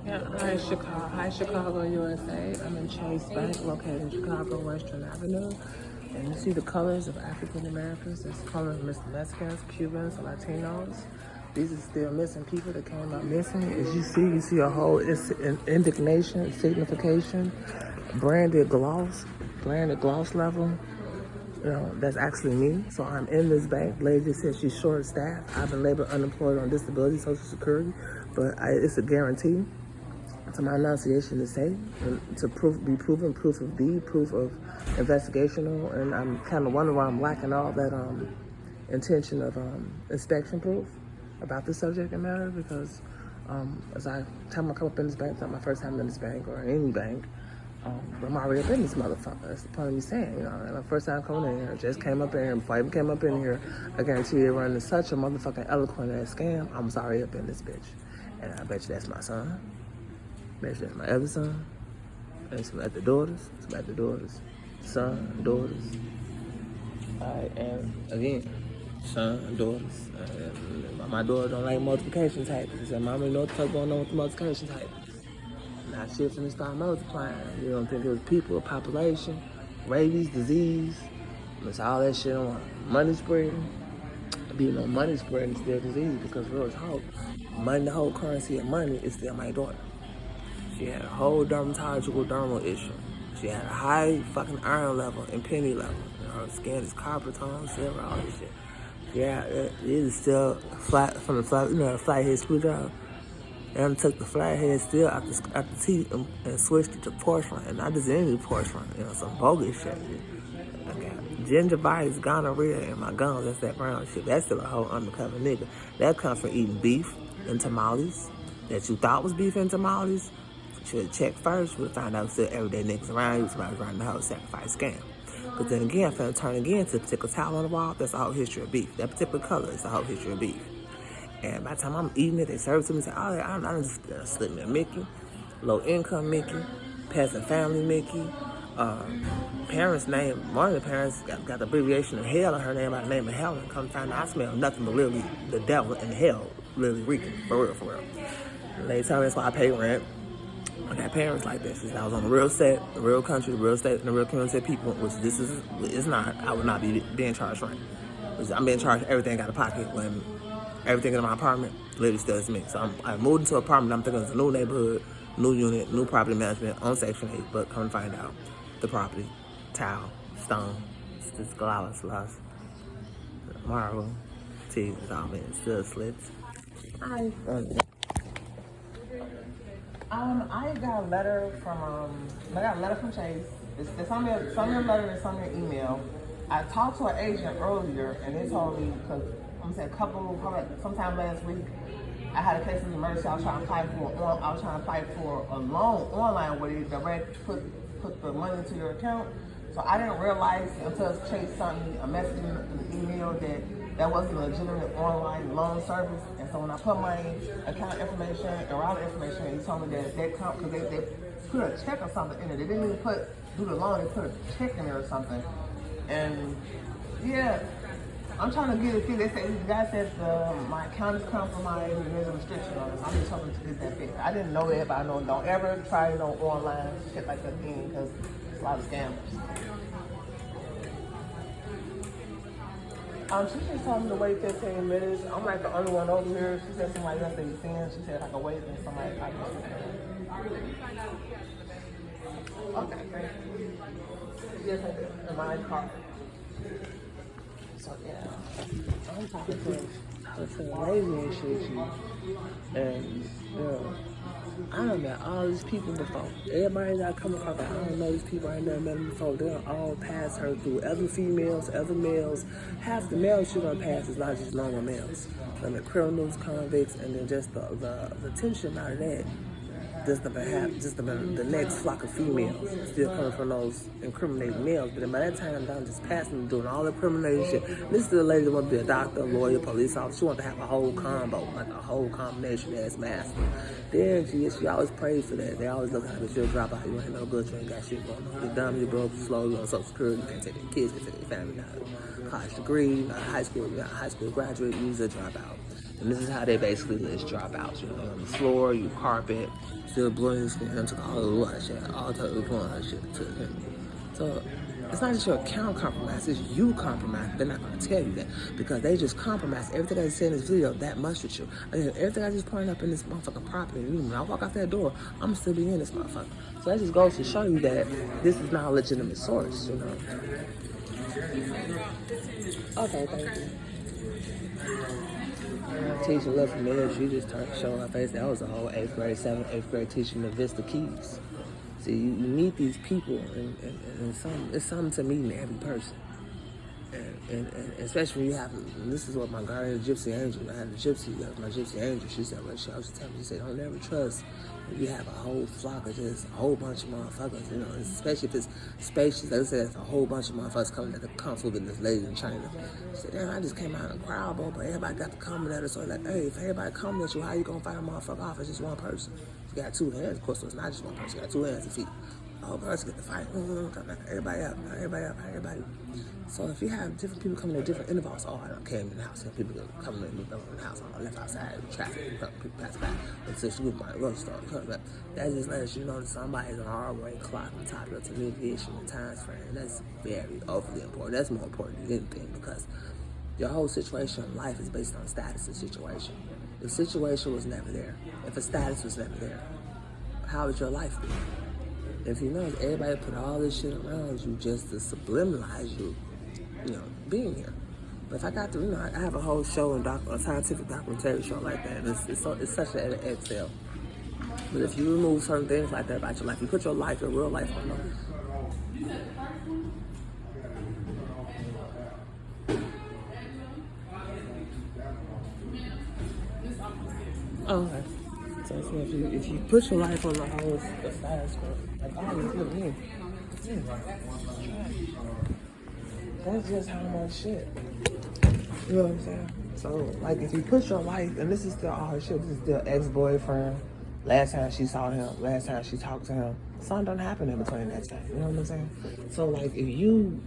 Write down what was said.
Yeah, hi Chicago, USA. I'm in Chase Bank, located in Chicago, Western Avenue. And you see the colors of African Americans. There's colors of Mexicans, Cubans, Latinos. These are still missing people that came up missing. As you see a whole indignation, signification, branded gloss level. You know, that's actually me. So I'm in this bank. Lady just said she's short staffed. I've been labor unemployed on disability, Social Security, but it's a guarantee to my enunciation to say, to be proven, proof of deed, proof of investigational, and I'm kind of wondering why I'm lacking all that intention of inspection proof about the subject matter, because as I time I come up in this bank, it's not my first time in this bank or in any bank, but I'm already up in this motherfucker. That's the point of me saying, you know, and my first time coming in here, just came up in here, before I even came up in here, I guarantee you running such a motherfucking eloquent ass scam, I was already up in this bitch. And I bet you that's my son. Bet you that's my other son. And some other daughters. Son, daughters. Alright, and again, son, daughters. My daughter don't like multiplication tables. She said, Mama, you know what the fuck going on with the multiplication tables? Now shit's gonna start multiplying. You don't think it was people, population, rabies, disease. It's all that shit on money spreading. Being on money spreading is still disease, because real talk, money, the whole currency of money is still my daughter. She had a whole dermal issue. She had a high fucking iron level and penny level. You know, her skin is copper tone, silver, all this shit. Yeah, it is still flat from the flat, flathead screwdriver. And I took the flathead steel out the teeth and switched it to porcelain. And not just any porcelain, some bogus shit. I got gingivitis, gonorrhea in my gums. That's that brown shit. That's still a whole undercover nigga. That comes from eating beef and tamales that you thought was beef and tamales. Should have checked first. Would have found out still everyday niggas around you. Somebody was running the whole sacrifice scam. But then again, I'm finna turn again to a particular towel on the wall. That's the whole history of beef. That particular color is the whole history of beef. And by the time I'm eating it, they serve it to me and say, oh, I just slip me a Mickey, low income Mickey, peasant family Mickey. Parents' name, one of the parents got the abbreviation of hell in her name by the name of Helen. Come find out, I smell nothing but literally the devil and hell, literally reeking, for real. And they tell me that's why I pay rent. I got parents like this. I was on the real set, the real country, the real state, and the real community of people, which it's not. I would not be being charged rent. I'm being charged everything out of pocket when everything in my apartment literally still is me. So I moved into an apartment. I'm thinking it's a new neighborhood, new unit, new property management on Section 8. But come to find out, the property, tile, stone, it's glass, marble, teeth, it's all been still slits. I got a letter from Chase. It's on their letter, it's on their email. I talked to an agent earlier, and they told me, because I'm saying sometime last week, I had a case of emergency. I was trying to apply for a loan online where they direct put the money into your account. So I didn't realize until Chase sent me a message in the email that wasn't a legitimate online loan service. And so when I put my account information and routing information, he told me that account, because they put a check or something in it. They didn't even do the loan, they put a check in there or something. And yeah, I'm trying to get it fixed. They say, the guy said my account is compromised and there's a restriction on it. I'm just hoping to get that fixed. I didn't know that, but I know don't ever try online shit like that again, because it's a lot of scammers. She just told me to wait 15 minutes. I'm like the only one over here. She said somebody else that he's seeing. She said I can wait and somebody like okay, thank you. Yes, I did. In my car. So yeah, I'm talking to a lady and shit, and I done met all these people before. Everybody that I come across, I don't know these people, I ain't never met them before. They'll all pass her through. Other females, other males. Half the males she gonna pass is not just normal males. I mean, criminals, convicts, and then just the tension out of that. Just the next flock of females still coming from those incriminating males. But then by that time, I'm just passing doing all the criminal shit. This is the lady that wants to be a doctor, lawyer, police officer. She wants to have a whole combo, like a whole combination ass master. Then she always prays for that. They always look at her, she'll drop out. You ain't no good, you ain't got shit going on. You're dumb, you're broke, you're slow, you're on Social Security, you can't take your kids, you can't take your family. You got a college degree, you got a high school graduate, you usually drop out. And this is how they basically list dropouts. You know, on the floor, you carpet, still blowing his skin, took all the water shit, all the blowing her shit to him. So it's not just your account compromised, it's you compromised. They're not gonna tell you that because they just compromised everything I just said in this video that much with you. Everything I just pointed up in this motherfucking property. When I walk out that door, I'm still be in this motherfucker. So that just goes to show you that this is not a legitimate source, you know. Okay, thank you. Teacher left from there, she just turned to show her face. That was a whole 8th grade, 7th, 8th grade teaching the Vista Keys. See, you meet these people, and it's something to meeting every person. And especially when you have, and this is what my guardian, Gypsy Angel, I had a gypsy, that was my Gypsy Angel, she said, well, she always tell me, she said, don't ever trust if you have a whole flock of just a whole bunch of motherfuckers, you know, especially if it's spacious. Like I said, if a whole bunch of motherfuckers coming at the Kung Fu with this lady in China. She said, damn, I just came out in a crowd, bro, but everybody got to coming at her, so like, hey, if everybody coming at you, how you gonna fight a motherfucker off? It's just one person. You got 2 hands, of course, so it's not just one person, you got 2 hands and feet. The whole person get to fight. Everybody up, everybody. So if you have different people coming at different intervals, I done came in the house, and people coming in the house, I left outside, traffic, people pass by, and so she was my road store. But that just lets you know that somebody's an R-way clock on top of the communication and time frame. That's very overly important. That's more important than anything because your whole situation in life is based on status and situation. The situation was never there. If a status was never there, how would your life be? If you notice, everybody put all this shit around you just to subliminalize you, you know, being here. But if I got to, you know, I have a whole show and a scientific documentary show like that, and it's such an exhale. But if you remove certain things like that about your life, you put your life, your real life on them. Oh, okay. So if you put your life on the whole status quo, like look at me. That's just how much shit. You know what I'm saying? So like if you put your life, and this is still all her shit, this is still ex-boyfriend, last time she saw him, last time she talked to him, something don't happen in between that time. You know what I'm saying? So like if you